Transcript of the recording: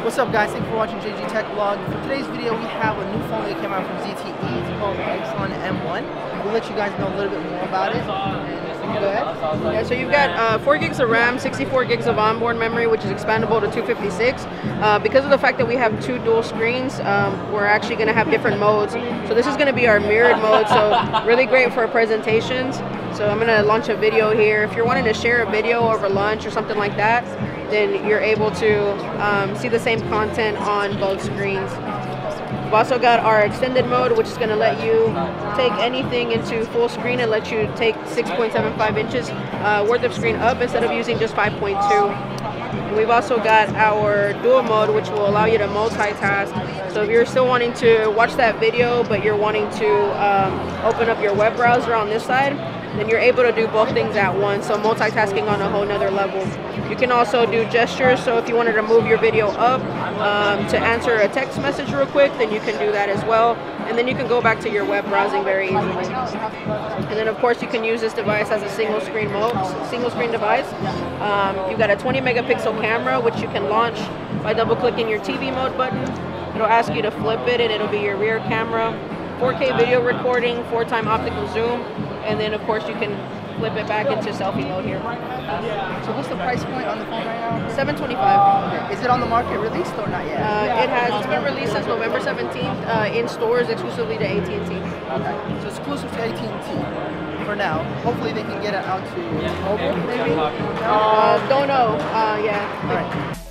What's up guys, thank you for watching JGTechBlog. For today's video we have a new phone that came out from ZTE. It's called the Axon M1. We'll let you guys know a little bit more about it. And go ahead. Yeah, so you've got 4 gigs of RAM, 64 gigs of onboard memory, which is expandable to 256. Because of the fact that we have 2 dual screens, we're actually going to have different modes. So this is going to be our mirrored mode, so really great for presentations. So I'm going to launch a video here. If you're wanting to share a video over lunch or something like that, then you're able to see the same content on both screens. We've also got our extended mode, which is going to let you take anything into full screen and let you take 6.75 inches worth of screen up instead of using just 5.2. And we've also got our dual mode, which will allow you to multitask. So if you're still wanting to watch that video, but you're wanting to open up your web browser on this side, then you're able to do both things at once, so multitasking on a whole nother level. You can also do gestures, so if you wanted to move your video up to answer a text message real quick, then you can do that as well. And then you can go back to your web browsing very easily. And then of course you can use this device as a single screen device. You've got a 20 megapixel camera, which you can launch by double clicking your TV mode button. It'll ask you to flip it and it'll be your rear camera. 4K video recording, 4x optical zoom, and then of course you can flip it back into selfie mode here. So what's the price point on the phone right now? $725. Okay. Is it on the market released or not yet? It's been released since November 17th in stores exclusively to AT&T. Okay, so exclusive to AT&T for now. Hopefully they can get it out to mobile maybe? Don't know, yeah. All right.